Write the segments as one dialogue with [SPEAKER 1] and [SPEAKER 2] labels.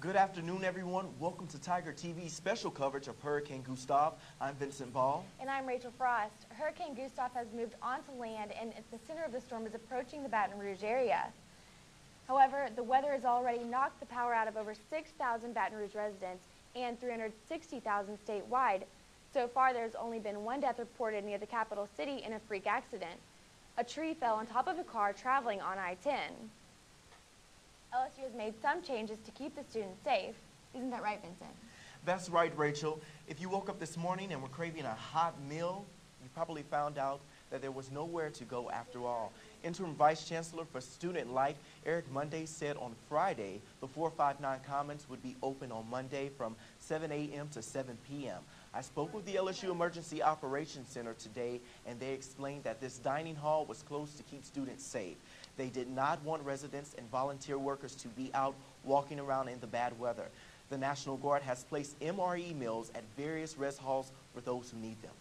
[SPEAKER 1] Good afternoon, everyone. Welcome to Tiger TV's special coverage of Hurricane Gustav. I'm Vincent Ball.
[SPEAKER 2] And I'm Rachel Frost. Hurricane Gustav has moved onto land, and the center of the storm is approaching the Baton Rouge area. However, the weather has already knocked the power out of over 6,000 Baton Rouge residents and 360,000 statewide. So far, there's only been one death reported near the capital city in a freak accident. A tree fell on top of a car traveling on I-10. LSU has made some changes to keep the students safe. Isn't that right, Vincent?
[SPEAKER 1] That's right, Rachel. If you woke up this morning and were craving a hot meal, you probably found out that there was nowhere to go after all. Interim Vice Chancellor for Student Life, Eric Monday, said on Friday the 459 Commons would be open on Monday from 7 a.m. to 7 p.m. I spoke with the LSU Emergency Operations Center today, and they explained that this dining hall was closed to keep students safe. They did not want residents and volunteer workers to be out walking around in the bad weather. The National Guard has placed MRE meals at various rest halls for those who need them.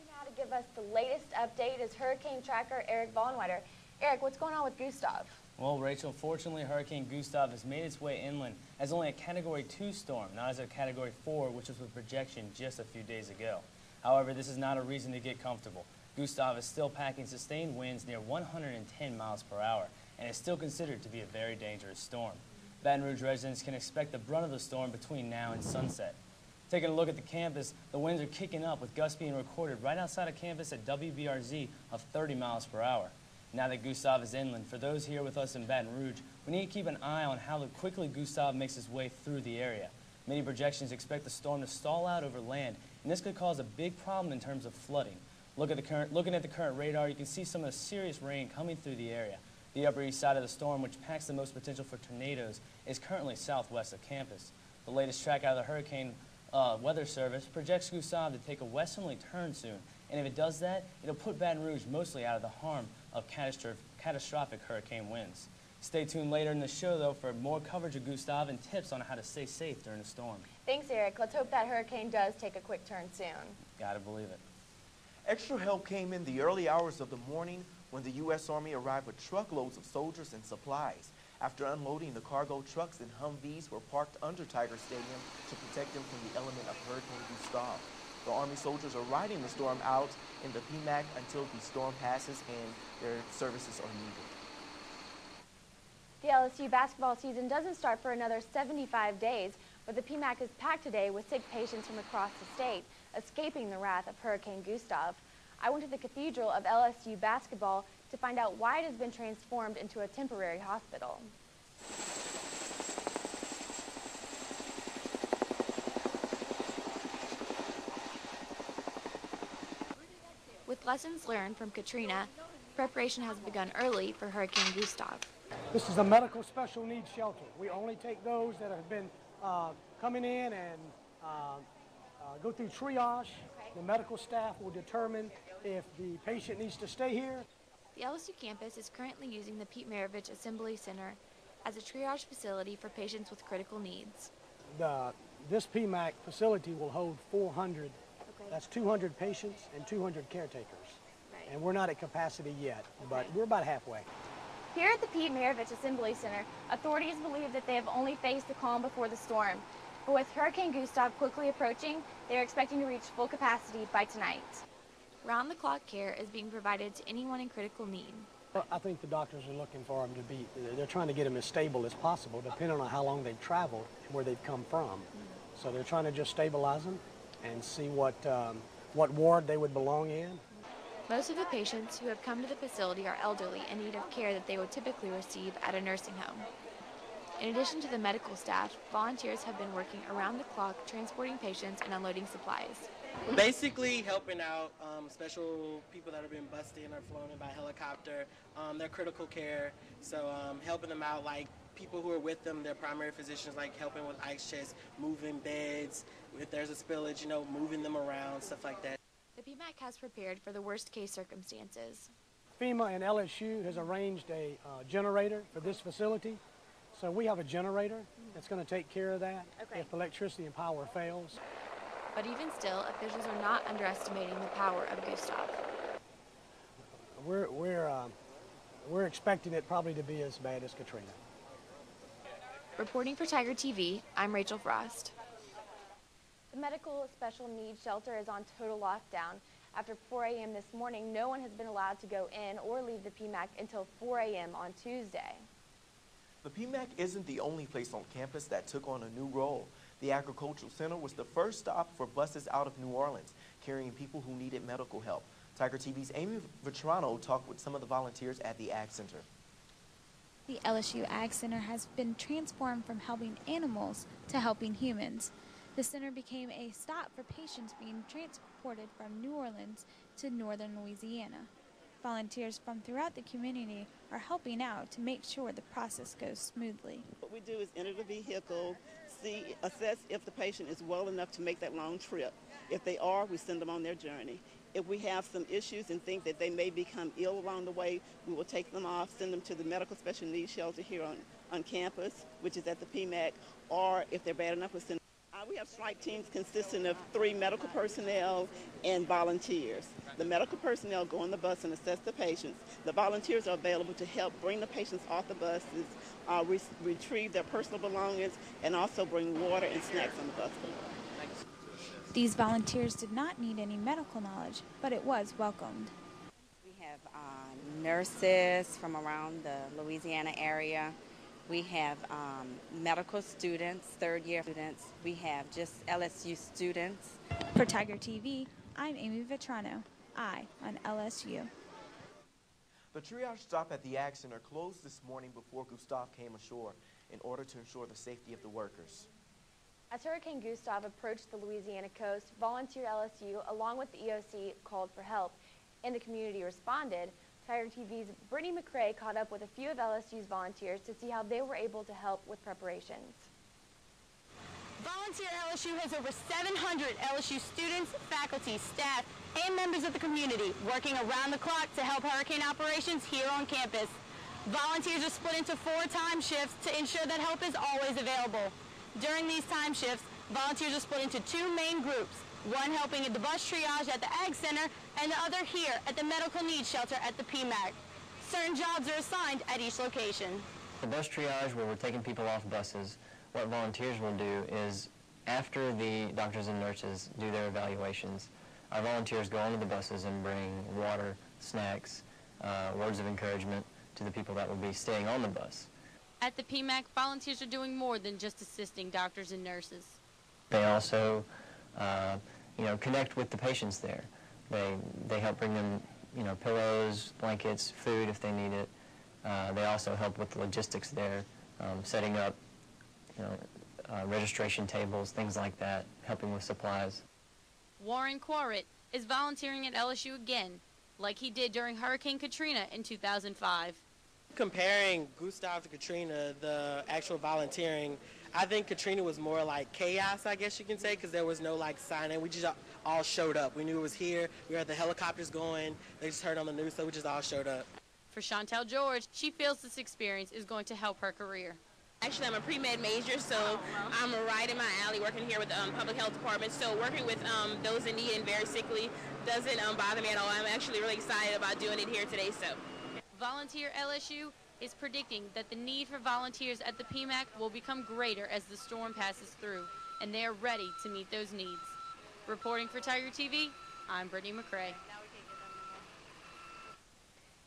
[SPEAKER 2] Now to give us the latest update is Hurricane Tracker Eric Vonweiter. Eric, what's going on with Gustav?
[SPEAKER 3] Well, Rachel, fortunately, Hurricane Gustav has made its way inland as only a Category 2 storm, not as a Category 4, which was with projection just a few days ago. However, this is not a reason to get comfortable. Gustav is still packing sustained winds near 110 miles per hour and is still considered to be a very dangerous storm. Baton Rouge residents can expect the brunt of the storm between now and sunset. Taking a look at the campus, the winds are kicking up with gusts being recorded right outside of campus at WBRZ of 30 miles per hour. Now that Gustav is inland, for those here with us in Baton Rouge, we need to keep an eye on how quickly Gustav makes his way through the area. Many projections expect the storm to stall out over land, and this could cause a big problem in terms of flooding. Looking at the current radar, you can see some of the serious rain coming through the area. The Upper East side of the storm, which packs the most potential for tornadoes, is currently southwest of campus. The latest track out of the Hurricane Weather Service projects Gustav to take a westerly turn soon, and if it does that, it'll put Baton Rouge mostly out of the harm of catastrophic hurricane winds. Stay tuned later in the show, though, for more coverage of Gustav and tips on how to stay safe during the storm.
[SPEAKER 2] Thanks, Eric. Let's hope that hurricane does take a quick turn soon.
[SPEAKER 3] Gotta believe it.
[SPEAKER 1] Extra help came in the early hours of the morning when the U.S. Army arrived with truckloads of soldiers and supplies. After unloading, the cargo trucks and Humvees were parked under Tiger Stadium to protect them from the element of Hurricane Gustav. The Army soldiers are riding the storm out in the PMAC until the storm passes and their services are needed.
[SPEAKER 2] The LSU basketball season doesn't start for another 75 days, but the PMAC is packed today with sick patients from across the state, escaping the wrath of Hurricane Gustav. I went to the Cathedral of LSU basketball to find out why it has been transformed into a temporary hospital. With lessons learned from Katrina, preparation has begun early for Hurricane Gustav.
[SPEAKER 4] This is a medical special needs shelter. We only take those that have been coming in and go through triage. The medical staff will determine if the patient needs to stay here.
[SPEAKER 2] The LSU campus is currently using the Pete Maravich Assembly Center as a triage facility for patients with critical needs.
[SPEAKER 4] This PMAC facility will hold 400. That's 200 patients and 200 caretakers. And we're not at capacity yet, but we're about halfway.
[SPEAKER 2] Here at the Pete Maravich Assembly Center, authorities believe that they have only faced the calm before the storm. But with Hurricane Gustav quickly approaching, they are expecting to reach full capacity by tonight. Round-the-clock care is being provided to anyone in critical need.
[SPEAKER 4] Well, I think the doctors are looking for them to be, they're trying to get them as stable as possible, depending on how long they've traveled and where they've come from. So they're trying to just stabilize them and see what ward they would belong in.
[SPEAKER 2] Most of the patients who have come to the facility are elderly in need of care that they would typically receive at a nursing home. In addition to the medical staff, volunteers have been working around the clock transporting patients and unloading supplies.
[SPEAKER 5] Basically helping out special people that have been bused in or flown in by helicopter, their critical care, so helping them out, like people who are with them, their primary physicians, like helping with ice chests, moving beds, if there's a spillage, moving them around, stuff like that.
[SPEAKER 2] The PMAC has prepared for the worst case circumstances.
[SPEAKER 4] FEMA and LSU has arranged a generator for this facility. So we have a generator that's going to take care of that if electricity and power fails.
[SPEAKER 2] But even still, officials are not underestimating the power of Gustav.
[SPEAKER 4] We're expecting it probably to be as bad as Katrina.
[SPEAKER 2] Reporting for Tiger TV, I'm Rachel Frost. The medical special needs shelter is on total lockdown. After 4 a.m. this morning, no one has been allowed to go in or leave the PMAC until 4 a.m. on Tuesday.
[SPEAKER 1] The PMAC isn't the only place on campus that took on a new role. The Agricultural Center was the first stop for buses out of New Orleans, carrying people who needed medical help. Tiger TV's Amy Vetrano talked with some of the volunteers at the Ag Center.
[SPEAKER 6] The LSU Ag Center has been transformed from helping animals to helping humans. The center became a stop for patients being transported from New Orleans to northern Louisiana. Volunteers from throughout the community are helping out to make sure the process goes smoothly.
[SPEAKER 7] What we do is enter the vehicle, assess if the patient is well enough to make that long trip. If they are, we send them on their journey. If we have some issues and think that they may become ill along the way, we will take them off, send them to the medical special needs shelter here on campus, which is at the PMAC, or if they're bad enough, we'll send we have strike teams consisting of 3 medical personnel and volunteers. The medical personnel go on the bus and assess the patients. The volunteers are available to help bring the patients off the buses, retrieve their personal belongings, and also bring water and snacks on the bus.
[SPEAKER 6] These volunteers did not need any medical knowledge, but it was welcomed.
[SPEAKER 8] We have nurses from around the Louisiana area. We have medical students, third-year students. We have just LSU students.
[SPEAKER 6] For Tiger TV, I'm Amy Vetrano, on LSU.
[SPEAKER 1] The triage stop at the Ag Center closed this morning before Gustav came ashore in order to ensure the safety of the workers.
[SPEAKER 2] As Hurricane Gustav approached the Louisiana coast, Volunteer LSU, along with the EOC, called for help, and the community responded. Tiger TV's Brittany McCrae caught up with a few of LSU's volunteers to see how they were able to help with preparations.
[SPEAKER 9] Volunteer LSU has over 700 LSU students, faculty, staff, and members of the community working around the clock to help hurricane operations here on campus. Volunteers are split into 4 time shifts to ensure that help is always available. During these time shifts, volunteers are split into 2 main groups. One helping at the bus triage at the Ag Center, and the other here at the Medical Needs Shelter at the PMAC. Certain jobs are assigned at each location.
[SPEAKER 10] The bus triage, where we're taking people off buses, what volunteers will do is, after the doctors and nurses do their evaluations, our volunteers go onto the buses and bring water, snacks, words of encouragement to the people that will be staying on the bus.
[SPEAKER 11] At the PMAC, volunteers are doing more than just assisting doctors and nurses.
[SPEAKER 10] They also connect with the patients there. They help bring them, pillows, blankets, food if they need it. They also help with the logistics there, setting up, registration tables, things like that, helping with supplies.
[SPEAKER 11] Warren Quarit is volunteering at LSU again, like he did during Hurricane Katrina in 2005.
[SPEAKER 5] Comparing Gustav to Katrina, the actual volunteering, I think Katrina was more like chaos, I guess you can say, because there was no sign-in. We just all showed up. We knew it was here. We heard the helicopters going. They just heard on the news, so we just all showed up.
[SPEAKER 11] For Chantel George, she feels this experience is going to help her career.
[SPEAKER 12] Actually, I'm a pre-med major, so I'm right in my alley working here with the public health department. So working with those in need and very sickly doesn't bother me at all. I'm actually really excited about doing it here today. So,
[SPEAKER 11] Volunteer LSU is predicting that the need for volunteers at the PMAC will become greater as the storm passes through, and they are ready to meet those needs. Reporting for Tiger TV, I'm Brittany McCrae.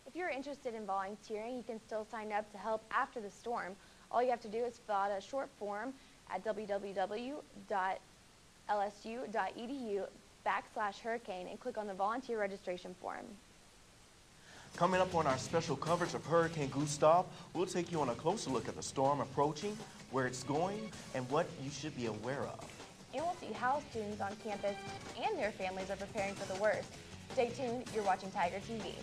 [SPEAKER 2] If you're interested in volunteering, you can still sign up to help after the storm. All you have to do is fill out a short form at www.lsu.edu/hurricane and click on the volunteer registration form.
[SPEAKER 1] Coming up on our special coverage of Hurricane Gustav, we'll take you on a closer look at the storm approaching, where it's going, and what you should be aware of.
[SPEAKER 2] And we'll see how students on campus and their families are preparing for the worst. Stay tuned, you're watching Tiger TV.